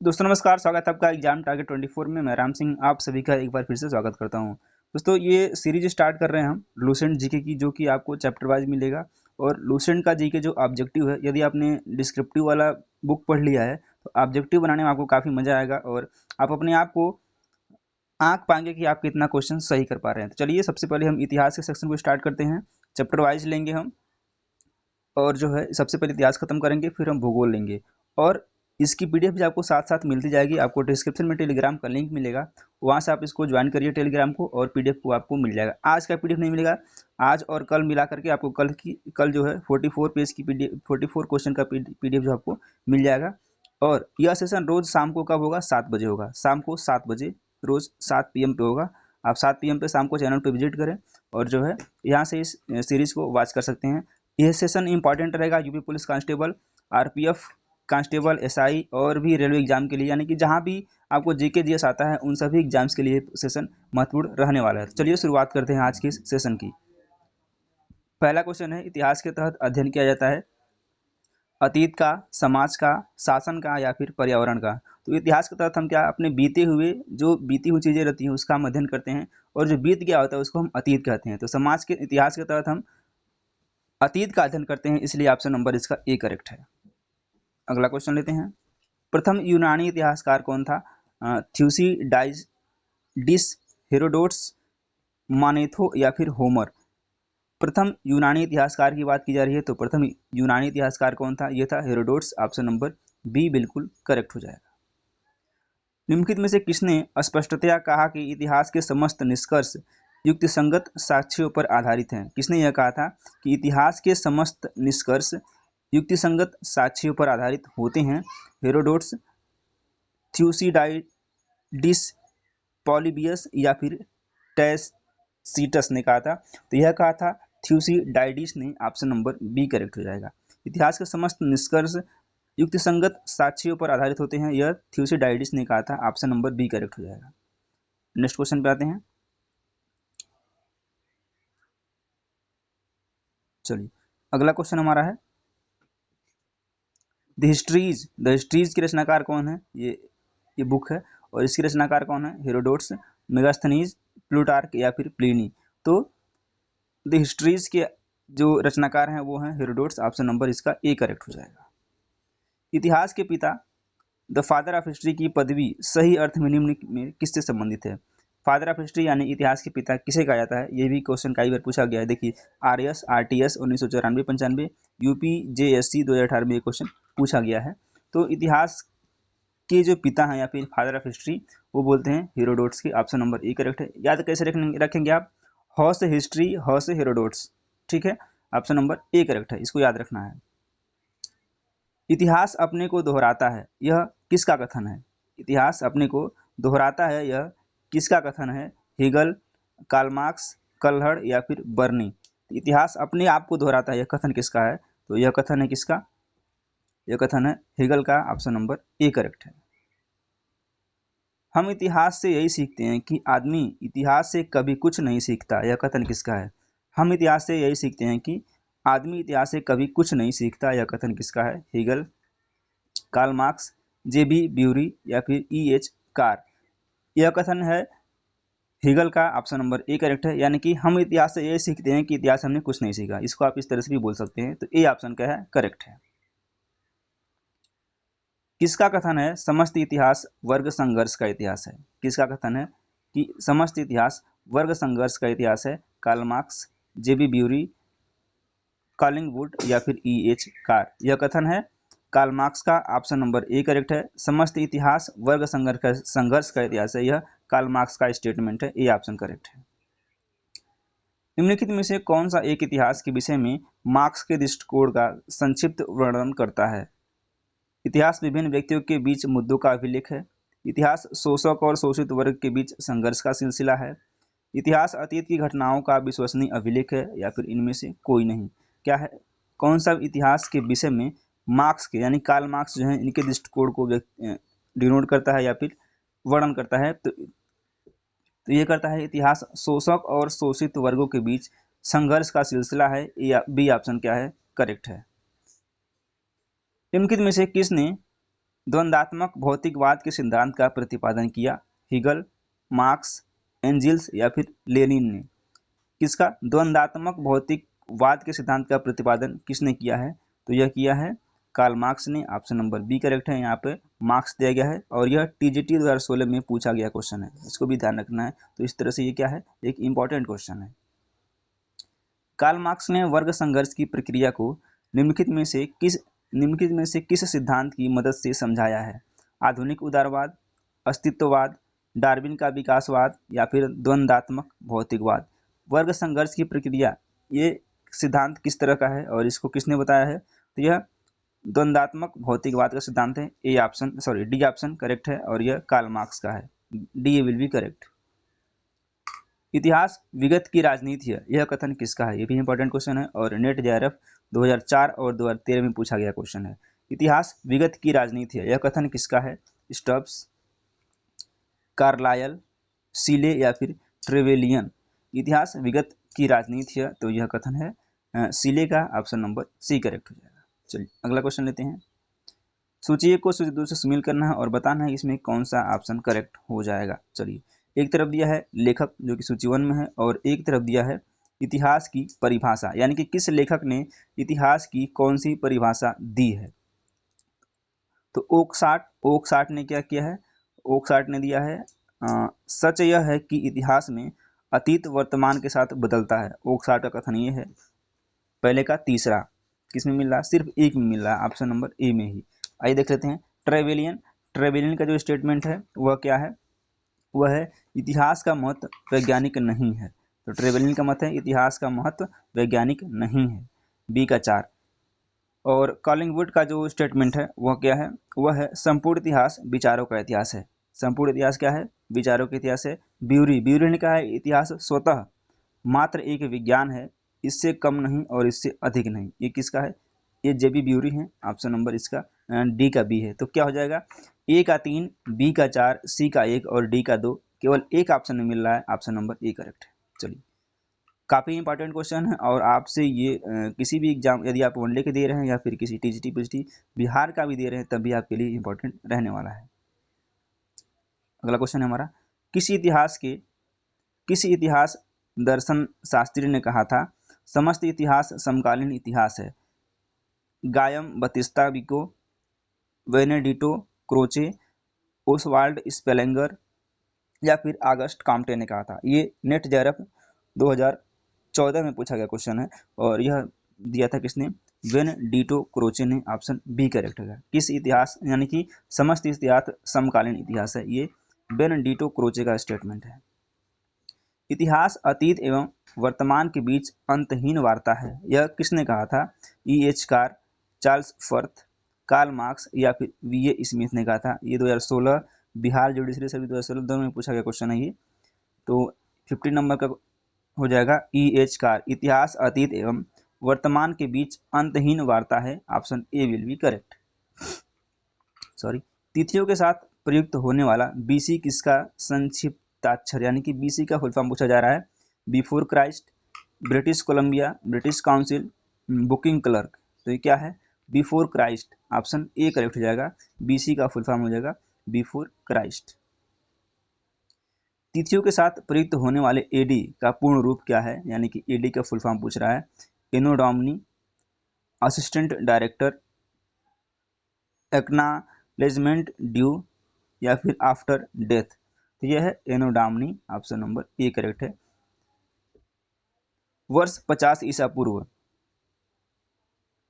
दोस्तों नमस्कार, स्वागत है आपका एग्जाम टारगेट 24 में। मैं राम सिंह आप सभी का एक बार फिर से स्वागत करता हूं। दोस्तों ये सीरीज स्टार्ट कर रहे हैं हम लूसेंट जीके की, जो कि आपको चैप्टर वाइज मिलेगा। और लूसेंट का जीके जो ऑब्जेक्टिव है, यदि आपने डिस्क्रिप्टिव वाला बुक पढ़ लिया है तो ऑब्जेक्टिव बनाने में आपको काफ़ी मजा आएगा और आप अपने आप को आंक पाएंगे कि आप कितना क्वेश्चन सही कर पा रहे हैं। तो चलिए सबसे पहले हम इतिहास के सेक्शन को स्टार्ट करते हैं। चैप्टर वाइज लेंगे हम, और जो है सबसे पहले इतिहास खत्म करेंगे, फिर हम भूगोल लेंगे। और इसकी पीडीएफ भी आपको साथ साथ मिलती जाएगी। आपको डिस्क्रिप्शन में टेलीग्राम का लिंक मिलेगा, वहाँ से आप इसको ज्वाइन करिए टेलीग्राम को, और पीडीएफ को आपको मिल जाएगा। आज का पीडीएफ नहीं मिलेगा, आज और कल मिला करके आपको कल जो है 44 पेज की पीडीएफ, 44 क्वेश्चन का पीडीएफ जो आपको मिल जाएगा। और यह सेशन रोज शाम को कब होगा? 7 बजे होगा, शाम को 7 बजे, रोज 7 PM पे होगा। आप 7 PM पे शाम को चैनल पे विजिट करें और जो है यहाँ से इस सीरीज को वॉच कर सकते हैं। यह सेशन इंपॉर्टेंट रहेगा UP police constable, RPF constable, SI और भी रेलवे एग्जाम के लिए, यानी कि जहां भी आपको जीके जीएस आता है उन सभी एग्जाम्स के लिए सेशन महत्वपूर्ण रहने वाला है। तो चलिए शुरुआत करते हैं आज के इस सेशन की। पहला क्वेश्चन है, इतिहास के तहत अध्ययन किया जाता है अतीत का, समाज का, शासन का या फिर पर्यावरण का। तो इतिहास के तहत हम क्या अपने बीती हुई चीजें रहती हैं उसका हम अध्ययन करते हैं, और जो बीत गया होता है उसको हम अतीत कहते हैं। तो समाज के इतिहास के तहत हम अतीत का अध्ययन करते हैं, इसलिए ऑप्शन नंबर इसका ए करेक्ट है। अगला क्वेश्चन लेते हैं। प्रथम यूनानी इतिहासकार कौन था? थ्यूसिडाइडिस, हेरोडोट्स, मानेथो या फिर होमर। प्रथम यूनानी इतिहासकार की बात की जा रही है, तो प्रथम यूनानी इतिहासकार कौन था? यह था हेरोडोट्स। ऑप्शन नंबर बी बिल्कुल करेक्ट हो जाएगा। निम्नलिखित में से किसने स्पष्टतया कहा कि इतिहास के समस्त निष्कर्ष युक्तिसंगत साक्ष्यों पर आधारित हैं? किसने यह कहा था कि इतिहास के समस्त निष्कर्ष युक्तिसंगत साक्ष्यों पर आधारित होते हैं? हेरोडोट्स, थ्यूसिडाइडिस, पॉलीबियस या फिर टैसीटस ने कहा था? तो यह कहा था थ्यूसिडाइडिस ने। ऑप्शन नंबर बी करेक्ट हो जाएगा। इतिहास के समस्त निष्कर्ष युक्तिसंगत साक्ष्यों पर आधारित होते हैं, यह थ्यूसिडाइडिस ने कहा था। ऑप्शन नंबर बी करेक्ट हो जाएगा। नेक्स्ट क्वेश्चन पे आते हैं। चलिए अगला क्वेश्चन हमारा है, द हिस्ट्रीज की रचनाकार कौन है? ये बुक है, और इसकी रचनाकार कौन है? हेरोडोट्स, मेगास्थनीज, प्लूटार्क या फिर प्लिनी। तो द हिस्ट्रीज के जो रचनाकार हैं वो हैं हेरोडोट्स। ऑप्शन नंबर इसका ए करेक्ट हो जाएगा। इतिहास के पिता, द फादर ऑफ हिस्ट्री की पदवी सही अर्थ में निम्न में किससे संबंधित है? फादर ऑफ हिस्ट्री यानी इतिहास के पिता किसे कहा जाता है? ये भी क्वेश्चन कई बार पूछा गया है। देखिए आरएस, आरटीएस 1994-95, यूपीजेएससी 2018 में ये क्वेश्चन पूछा गया है। तो इतिहास के जो पिता हैं या फिर फादर ऑफ हिस्ट्री, वो बोलते हैं हेरोडोट्स की। ऑप्शन नंबर ए करेक्ट है। याद कैसे रखेंगे आप? हॉ से हिस्ट्री, हॉ से हेरोडोट्स, ठीक है। ऑप्शन नंबर ए करेक्ट है, इसको याद रखना है। इतिहास अपने को दोहराता है, यह किसका कथन है? इतिहास अपने को दोहराता है, यह किसका कथन है? हेगल, कार्ल मार्क्स, कलहड़ या फिर बर्नी। इतिहास अपने आप को दोहराता है, यह कथन किसका है? तो यह कथन है किसका? यह कथन है हेगल का। ऑप्शन नंबर ए करेक्ट है। हम इतिहास से यही सीखते हैं कि आदमी इतिहास से कभी कुछ नहीं सीखता, यह कथन किसका है? हम इतिहास से यही सीखते हैं कि आदमी इतिहास से कभी कुछ नहीं सीखता, यह कथन किसका है? हेगल, कार्ल मार्क्स, जेबी ब्यूरी या फिर EH कार। यह कथन है हेगल का। ऑप्शन नंबर ए करेक्ट है। यानी कि हम इतिहास से यही सीखते हैं कि इतिहास हमने कुछ नहीं सीखा, इसको आप इस तरह से भी बोल सकते हैं। तो ए ऑप्शन क्या है? करेक्ट है। किसका कथन है समस्त इतिहास वर्ग संघर्ष का इतिहास है? किसका कथन है कि समस्त इतिहास वर्ग संघर्ष का इतिहास है? कार्ल मार्क्स, जेबी ब्यूरी, कॉलिंगवुड या फिर EH कार। यह कथन है कार्ल मार्क्स का। ऑप्शन नंबर ए करेक्ट है। समस्त इतिहास वर्ग संघर्ष का इतिहास है, यह कार्ल मार्क्स का स्टेटमेंट है। ए ऑप्शन करेक्ट है। निम्नलिखित में से कौन सा एक इतिहास के विषय में मार्क्स के दृष्टिकोण का संक्षिप्त वर्णन करता है? इतिहास विभिन्न व्यक्तियों के बीच मुद्दों का अभिलेख है। इतिहास शोषक और शोषित वर्ग के बीच संघर्ष का सिलसिला है। इतिहास अतीत की घटनाओं का विश्वसनीय अभिलेख है, या फिर इनमें से कोई नहीं। क्या है? कौन सा इतिहास के विषय में मार्क्स के यानी कार्ल मार्क्स जो है इनके दृष्टिकोण को डिनोट करता है या फिर वर्णन करता है? तो ये करता है इतिहास शोषक और शोषित वर्गों के बीच संघर्ष का सिलसिला है। या बी ऑप्शन क्या है? करेक्ट है। निम्नलिखित में से किसने द्वंद्वात्मक भौतिकवाद के सिद्धांत का प्रतिपादन किया? हीगल, मार्क्स, एंजिल्स या फिर लेनिन ने? किसका द्वंद्वात्मक भौतिकवाद के सिद्धांत का प्रतिपादन किसने किया है? तो यह किया है कार्ल मार्क्स ने। ऑप्शन नंबर बी करेक्ट है। यहाँ पे मार्क्स दिया गया है और यह टीजीटी 2016 में पूछा गया क्वेश्चन है, इसको भी ध्यान रखना है। तो इस तरह से ये क्या है, एक इंपॉर्टेंट क्वेश्चन है। कार्ल मार्क्स ने वर्ग संघर्ष की प्रक्रिया को निम्नलिखित में से किस सिद्धांत की मदद से समझाया है? आधुनिक उदारवाद, अस्तित्ववाद, डार्विन का विकासवाद या फिर द्वंद्वात्मक भौतिकवाद? वर्ग संघर्ष की प्रक्रिया, ये सिद्धांत किस तरह का है और इसको किसने बताया है? तो यह द्वंद्वात्मक भौतिकवाद का सिद्धांत है। डी ऑप्शन करेक्ट है और यह कार्ल मार्क्स का है। D will be correct. इतिहास विगत की राजनीति है, यह कथन किसका है? ये भी इंपॉर्टेंट क्वेश्चन है और नेट जेआरएफ 2004 और 2013 में पूछा गया क्वेश्चन है। इतिहास विगत की राजनीति है, यह कथन किसका है? स्टब्स, कार्लायल, सीले या फिर ट्रेवेलियन? इतिहास विगत की राजनीति है, तो यह कथन है सीले का। ऑप्शन नंबर सी करेक्ट हो जाएगा। चलिए अगला क्वेश्चन लेते हैं। सूची को सूची 2 से शामिल करना है और बताना है इसमें कौन सा ऑप्शन करेक्ट हो जाएगा। चलिए, एक तरफ दिया है लेखक जो कि सूची 1 में है और एक तरफ दिया है इतिहास की परिभाषा, यानी कि किस लेखक ने इतिहास की कौन सी परिभाषा दी है। तो ओकसाट ने क्या किया है? ओकसाट ने दिया है सच यह है कि इतिहास में अतीत वर्तमान के साथ बदलता है। ओकसाट का कथन ये है। पहले का तीसरा किस में मिल रहा है? सिर्फ एक में मिल रहा है, ऑप्शन नंबर ए में ही। आइए देख लेते हैं ट्रेवेलियन का जो स्टेटमेंट है वह क्या है? वह है इतिहास का महत्व वैज्ञानिक नहीं है। तो ट्रेवेलियन का मत है इतिहास का महत्व वैज्ञानिक नहीं है, बी का 4। और कॉलिंगवुड का जो स्टेटमेंट है वह क्या है? वह है संपूर्ण इतिहास विचारों का इतिहास है। संपूर्ण इतिहास क्या है? विचारों का इतिहास है। ब्यूरी ने कहा है इतिहास स्वतः मात्र एक विज्ञान है, इससे कम नहीं और इससे अधिक नहीं। ये किसका है? ये जेबी ब्यूरी है। ऑप्शन नंबर इसका डी का बी है। तो क्या हो जाएगा? ए का 3, बी का 4, सी का 1 और डी का 2। केवल एक ऑप्शन में मिल रहा है, ऑप्शन नंबर ए करेक्ट है। चलिए, काफ़ी इंपॉर्टेंट क्वेश्चन है और आपसे ये किसी भी एग्जाम, यदि आप वनडे के दे रहे हैं या फिर किसी टीजीटी पीजीटी बिहार का भी दे रहे हैं, तब भी आपके लिए इंपॉर्टेंट रहने वाला है। अगला क्वेश्चन है हमारा, किसी इतिहास दर्शन शास्त्री ने कहा था समस्त इतिहास समकालीन इतिहास है? Giambattista Vico, Benedetto Croce, Oswald Spengler या फिर आगस्ट काम्टे ने कहा था? ये नेट जेआरएफ 2014 में पूछा गया क्वेश्चन है और यह दिया था किसने? वेनेडिटो क्रोचे ने। ऑप्शन बी करेक्ट है। किस इतिहास, यानी कि समस्त इतिहास समकालीन इतिहास है, ये वेनेडिटो क्रोचे का स्टेटमेंट है। इतिहास अतीत एवं वर्तमान के बीच अंतहीन वार्ता है, यह किसने कहा था? E.H. Carr, Charles Firth, Karl Marx या फिर V.A. स्मिथ ने कहा था? ये 2016 बिहार जुडिशरी सर्विस 2016 दोनों में पूछा गया क्वेश्चन है ये। तो 50 नंबर का हो जाएगा E.H. कार। इतिहास अतीत एवं वर्तमान के बीच अंतहीन वार्ता है, option A will be correct. तिथियों के साथ प्रयुक्त होने वाला BC किसका संक्षिप्ताक्षर, यानी कि BC का फुल फॉर्म पूछा जा रहा है। Before Christ, British Columbia, British council, booking clerk? तो ये क्या है? Before Christ. Option A correct हो जाएगा। BC का फुल फॉर्म हो जाएगा बिफोर क्राइस्ट। तिथियों के साथ प्रयुक्त होने वाले AD का पूर्ण रूप क्या है, यानी कि AD का फुल फॉर्म पूछ रहा है। Anno Domini, assistant director, acknowledgement due या फिर आफ्टर डेथ? तो यह है Anno Domini. Option number A correct है। वर्ष 50 ईसा पूर्व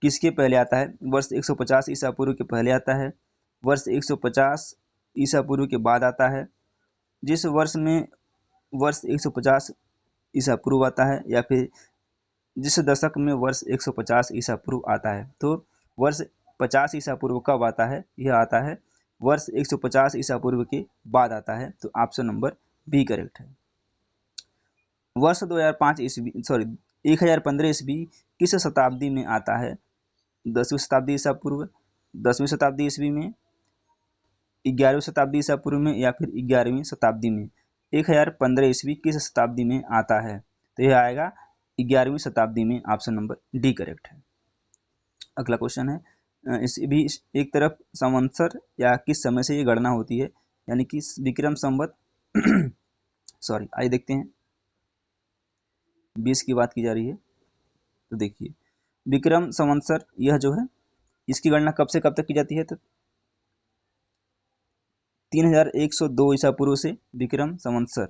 किसके पहले आता है? वर्ष 150 ईसा पूर्व के पहले आता है, वर्ष 150 ईसा पूर्व के बाद आता है, जिस वर्ष में वर्ष 150 ईसा पूर्व आता है, या फिर जिस दशक में वर्ष 150 ईसा पूर्व आता है। तो वर्ष 50 ईसा पूर्व कब आता है? यह आता है वर्ष 150 ईसा पूर्व के बाद आता है। तो ऑप्शन नंबर बी करेक्ट है। वर्ष 1015 ईस्वी किस शताब्दी में आता है? 10वीं शताब्दी ईसा पूर्व, 10वीं शताब्दी ईस्वी में, 11वीं शताब्दी ईसा पूर्व में या फिर 11वीं शताब्दी में? 1015 ईस्वी किस शताब्दी में आता है? तो यह आएगा 11वीं शताब्दी में। ऑप्शन नंबर डी करेक्ट है। अगला क्वेश्चन है, इस भी एक तरफ संवत्सर या किस समय से ये गणना होती है, यानी कि विक्रम संवत सॉरी, आइए देखते हैं 20 की बात की जा रही है। तो देखिए विक्रम संवत्सर यह जो है इसकी गणना कब से कब तक की जाती है, तो 3102 ईसा पूर्व से विक्रम संवत्सर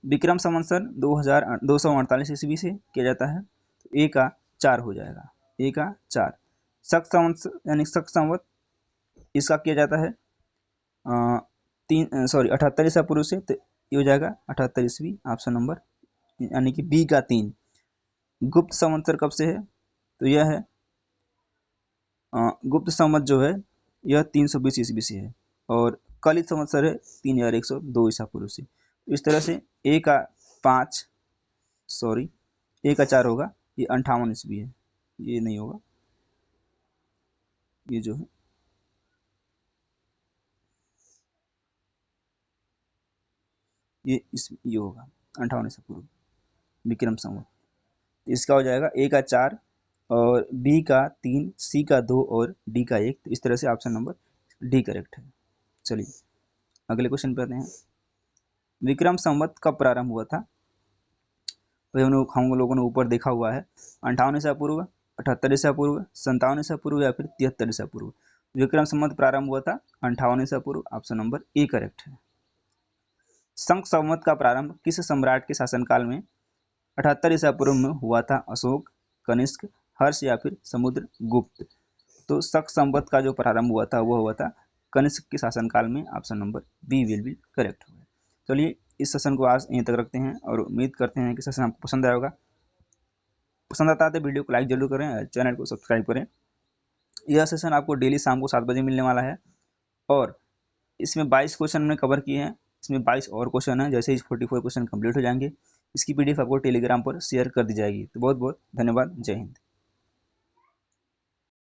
विक्रम संवत्सर 2248 ईस्वी से किया जाता है। तो ए का 4 हो जाएगा, ए का 4। शक संवत्सर यानी शक संवत इसका किया जाता है 78 ईसा पूर्व से, तो ये हो जाएगा 78 ईस्वी, ऑप्शन नंबर यानी कि बी का 3। गुप्त संवत्सर कब से है, तो यह है गुप्त संवत जो है यह 320 ईस्वी से है, और कलित संवत्सर है 3102 ईसा पूर्व से। इस तरह से ए का 4 होगा, ये 58 ईस्वी है, ये नहीं होगा, ये जो है ये होगा 58 ईसा पूर्व विक्रम संवत। इसका हो जाएगा ए का 4 और बी का 3, सी का 2 और डी का 1। तो इस तरह से ऑप्शन नंबर डी करेक्ट है। चलिए अगले क्वेश्चन पे आते हैं। विक्रम संवत कब प्रारंभ हुआ था, तो हम लोगों ने ऊपर देखा हुआ है 58 ईसा पूर्व, 78 ईसा पूर्व, 57 ईसा पूर्व या फिर 73 ईसा पूर्व। विक्रम संवत प्रारंभ हुआ था 58 ईसा पूर्व, ऑप्शन नंबर ए करेक्ट है। शक संवत का प्रारंभ किस सम्राट के शासनकाल में 78 ईसा पूर्व में हुआ था, अशोक, कनिष्क, हर्ष या फिर समुद्रगुप्त। तो शक संवत का जो प्रारंभ हुआ था वह हुआ था कनिष्क के शासनकाल में, option number B will be correct होगा। चलिए इस सेशन को आज यहीं तक रखते हैं और उम्मीद करते हैं कि सेशन आपको पसंद आया होगा। पसंद आता है तो वीडियो को लाइक जरूर करें, चैनल को सब्सक्राइब करें। यह सेशन आपको डेली शाम को 7 बजे मिलने वाला है और इसमें 22 क्वेश्चन हमने कवर किए हैं, इसमें 22 और क्वेश्चन हैं। जैसे ही 44 क्वेश्चन कंप्लीट हो जाएंगे इसकी पीडीएफ आपको टेलीग्राम पर शेयर कर दी जाएगी। तो बहुत बहुत धन्यवाद, जय हिंद।